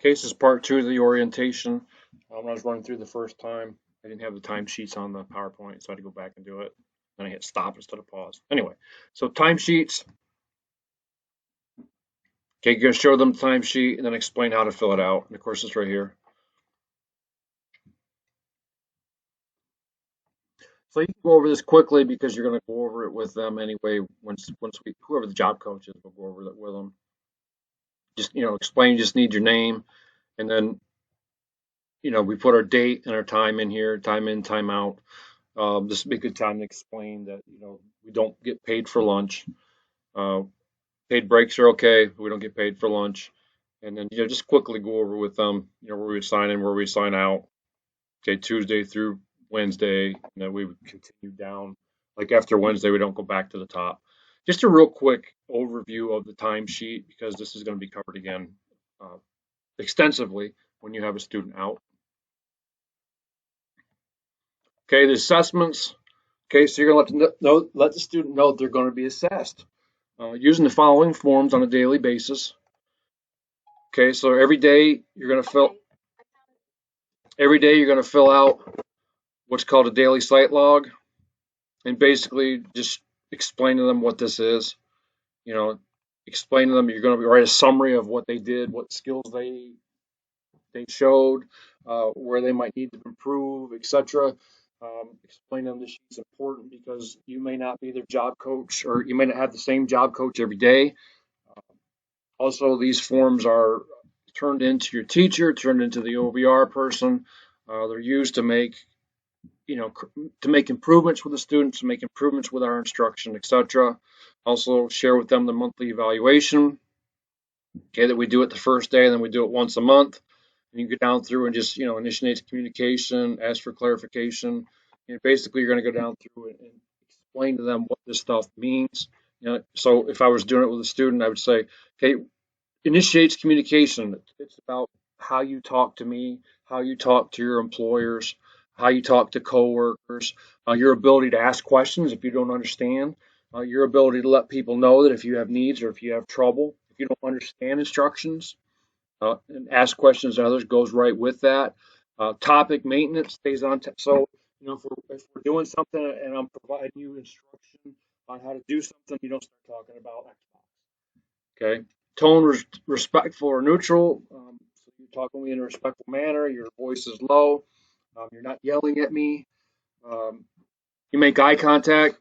Okay, this is part two of the orientation. When I was running through the first time, I didn't have the timesheets on the PowerPoint, so I had to go back and do it. Then I hit stop instead of pause. Anyway, so timesheets. Okay, you're going to show them the timesheet and then explain how to fill it out. And of course, it's right here. So you can go over this quickly because you're going to go over it with them anyway. Once we whoever the job coach is, we'll go over it with them. Just explain. You just need your name, and then we put our date and our time in here. Time in, time out. This would be a good time to explain that we don't get paid for lunch. Uh, Paid breaks are okay. We don't get paid for lunch. And then just quickly go over with them where we sign in, where we sign out. Okay, Tuesday through Wednesday, and then we would continue down. Like after Wednesday, we don't go back to the top. Just a real quick overview of the timesheet because this is going to be covered again extensively when you have a student out. Okay, the assessments. Okay, so you're going to let the student know they're going to be assessed using the following forms on a daily basis. Okay, so every day you're going to fill out what's called a daily site log, and basically just explain to them what this is. You know, explain to them you're going to write a summary of what they did, what skills they showed, where they might need to improve, etc. Explain to them this sheet's important because you may not be their job coach, or you may not have the same job coach every day. Also, these forms are turned into your teacher, turned into the OBR person. They're used to make improvements with the students, to make improvements with our instruction, etc. Also, share with them the monthly evaluation. Okay, that we do it the first day, and then we do it once a month. And you go down through and just initiate communication, ask for clarification. Basically, you're going to go down through and explain to them what this stuff means. So if I was doing it with a student, I would say, okay, initiates communication. It's about how you talk to me, how you talk to your employers, how you talk to coworkers, your ability to ask questions if you don't understand, your ability to let people know that if you have needs or if you have trouble, if you don't understand instructions, and ask questions to others goes right with that. Topic maintenance stays on. So, if we're doing something and I'm providing you instruction on how to do something, you don't start talking about Xbox. Okay. Tone respectful or neutral. So you're talking to me in a respectful manner. Your voice is low. You're not yelling at me. Um, you make eye contact.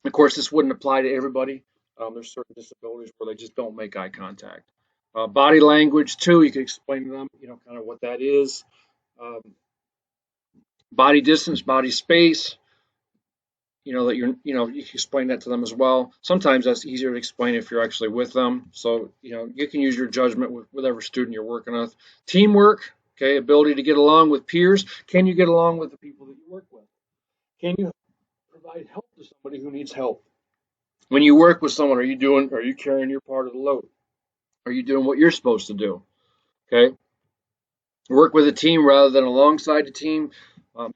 Of course, this wouldn't apply to everybody. There's certain disabilities where they just don't make eye contact. Body language too. You can explain to them, kind of what that is. Um, Body distance, body space. That you can explain that to them as well. Sometimes that's easier to explain if you're actually with them. So you can use your judgment with whatever student you're working with. Teamwork, okay, ability to get along with peers. Can you get along with the people that you work with? Can you provide help to somebody who needs help? When you work with someone, are you carrying your part of the load? Are you doing what you're supposed to do? Okay, work with a team rather than alongside a team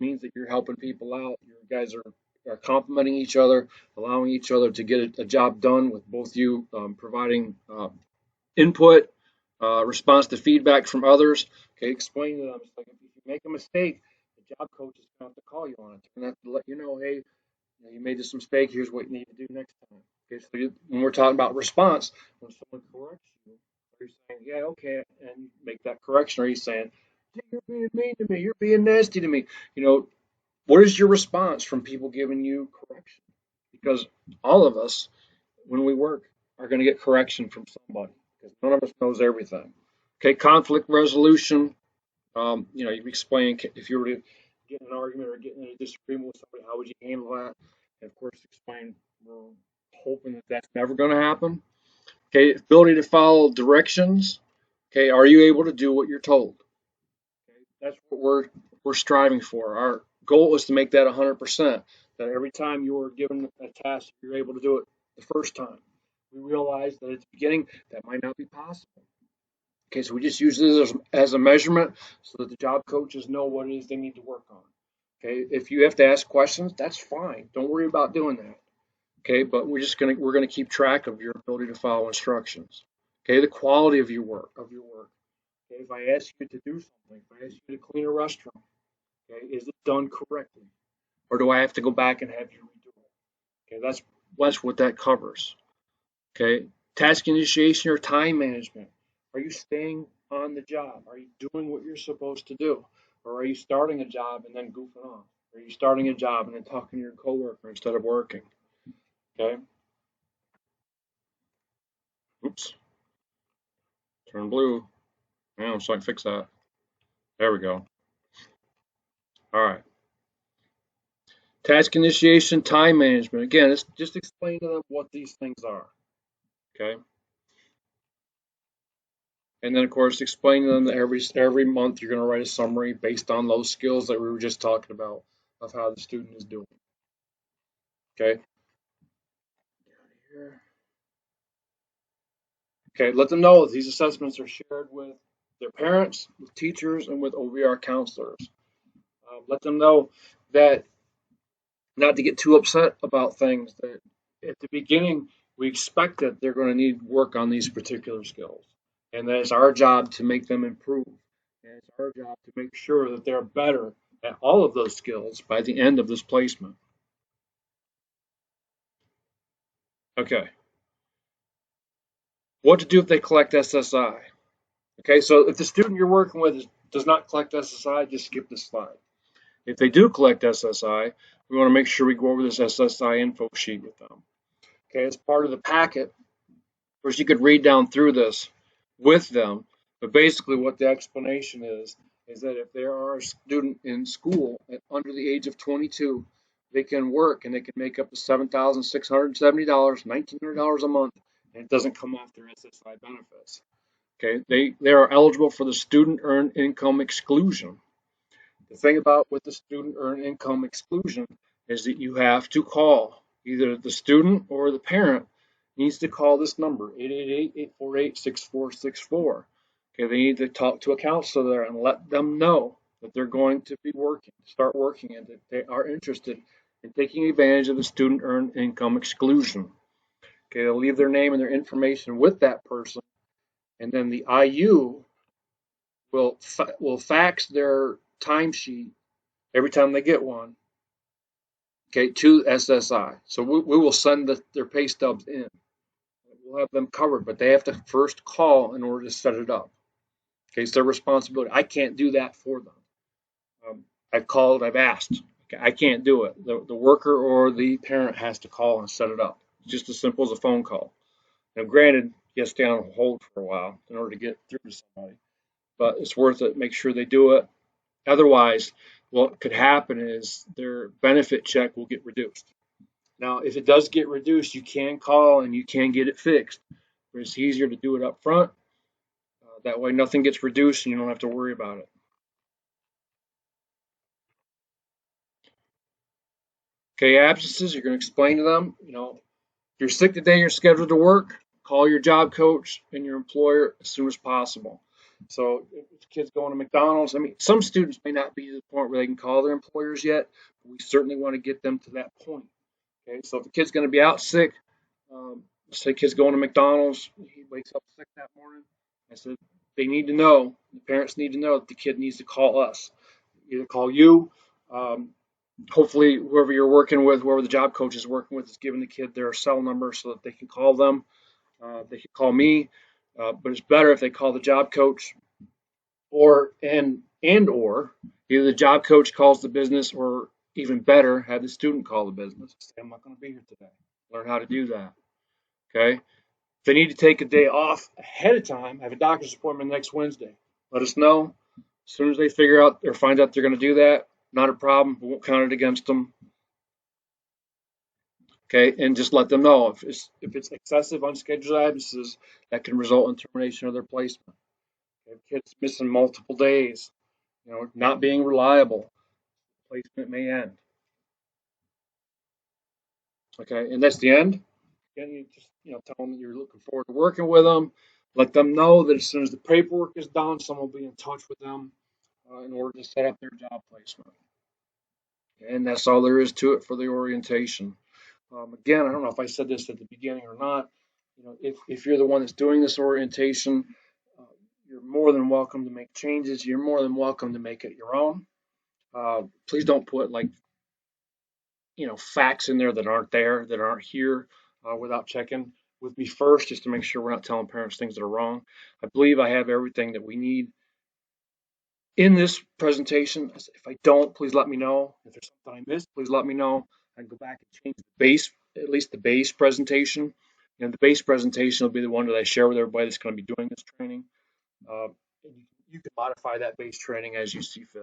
means that you're helping people out. You guys are complementing each other, allowing each other to get a job done with both you providing input, response to feedback from others. Okay, explain to them. It's like if you make a mistake, the job coach is going to have to call you on it. They're going to have to let you know, hey, you made this mistake. Here's what you need to do next time. Okay, so when we're talking about response, when someone corrects you, you're saying, yeah, okay, and make that correction. Or you're saying, you're being mean to me. You're being nasty to me. What is your response from people giving you correction? Because all of us, when we work, are going to get correction from somebody because none of us knows everything. Okay, conflict resolution. You explain if you were to get in an argument or get in a disagreement with somebody, how would you handle that? And of course, explain we're hoping that that's never going to happen. Okay, ability to follow directions. Okay, are you able to do what you're told? Okay, that's what we're striving for. Our goal is to make that 100%. That every time you're given a task, you're able to do it the first time. We realize that at the beginning that might not be possible. Okay, so we just use this as a measurement so that the job coaches know what it is they need to work on. Okay, if you have to ask questions, that's fine. Don't worry about doing that. Okay, but we're gonna keep track of your ability to follow instructions. Okay, the quality of your work. Okay, if I ask you to do something, if I ask you to clean a restroom, okay, is it done correctly? Or do I have to go back and have you redo it? Okay, that's what that covers. Okay, task initiation or time management. Are you staying on the job? Are you doing what you're supposed to do? Or are you starting a job and then goofing off? Are you starting a job and then talking to your coworker instead of working? Okay, oops, turn blue. Now, so I can fix that. There we go. All right. Task initiation, time management. Again, it's just explain to them what these things are. Okay. And then, of course, explain to them that every month you're going to write a summary based on those skills that we were just talking about of how the student is doing. Okay. Okay. Let them know that these assessments are shared with their parents, with teachers, and with OVR counselors. Let them know that not to get too upset about things. That at the beginning we expect that they're going to need work on these particular skills, and that it's our job to make them improve. And it's our job to make sure that they're better at all of those skills by the end of this placement. Okay. What to do if they collect SSI? Okay, so if the student you're working with does not collect SSI, just skip this slide. If they do collect SSI, we want to make sure we go over this SSI info sheet with them. Okay, as part of the packet, of course, you could read down through this with them, but basically what the explanation is that if there are a student in school under the age of 22, they can work and they can make up to $7,670, $1,900 a month, and it doesn't come off their SSI benefits. Okay, they are eligible for the student earned income exclusion. The thing about with the student earned income exclusion is that you have to call either the student or the parent needs to call this number 888-848-6464. Okay, they need to talk to a counselor there and let them know that they're going to be working, start working, and that they are interested in taking advantage of the student earned income exclusion. Okay, they'll leave their name and their information with that person, and then the IU will fax their timesheet every time they get one, okay, to SSI. So we will send their pay stubs in. We'll have them covered, but they have to first call in order to set it up. Okay, it's their responsibility. I can't do that for them. I've called, I've asked. Okay, I can't do it. The worker or the parent has to call and set it up. It's just as simple as a phone call. Now, granted, you have to stay on hold for a while in order to get through to somebody, but it's worth it. Make sure they do it. Otherwise, what could happen is their benefit check will get reduced. Now, if it does get reduced, you can call and you can get it fixed. But it's easier to do it up front. That way, nothing gets reduced and you don't have to worry about it. Okay, absences, you're going to explain to them, if you're sick today, you're scheduled to work, call your job coach and your employer as soon as possible. So if the kid's going to McDonald's, I mean, some students may not be to the point where they can call their employers yet, but we certainly want to get them to that point. Okay, so if the kid's going to be out sick, say the kid's going to McDonald's, he wakes up sick that morning. I said they need to know, the parents need to know that the kid needs to call us, either call you. Hopefully, whoever you're working with, whoever the job coach is working with, is giving the kid their cell number so that they can call them. They can call me, but it's better if they call the job coach, or either the job coach calls the business, or even better, have the student call the business. Say, I'm not going to be here today. Learn how to do that. Okay. If they need to take a day off ahead of time, have a doctor's appointment next Wednesday. Let us know. As soon as they figure out or find out they're going to do that, not a problem. We won't count it against them. Okay, and just let them know if it's excessive unscheduled absences, that can result in termination of their placement. If kids missing multiple days, not being reliable, placement may end. Okay, and that's the end. Again, you just tell them that you're looking forward to working with them. Let them know that as soon as the paperwork is done, someone will be in touch with them in order to set up their job placement. And that's all there is to it for the orientation. Again, I don't know if I said this at the beginning or not. If you're the one that's doing this orientation, uh, You're more than welcome to make changes. You're more than welcome to make it your own. Please don't put like, facts in there that aren't there, that aren't here, without checking with me first, just to make sure we're not telling parents things that are wrong. I believe I have everything that we need in this presentation. If I don't, please let me know. If there's something I missed, please let me know. I can go back and change the base, at least the base presentation. The base presentation will be the one that I share with everybody that's going to be doing this training. You can modify that base training as you see fit.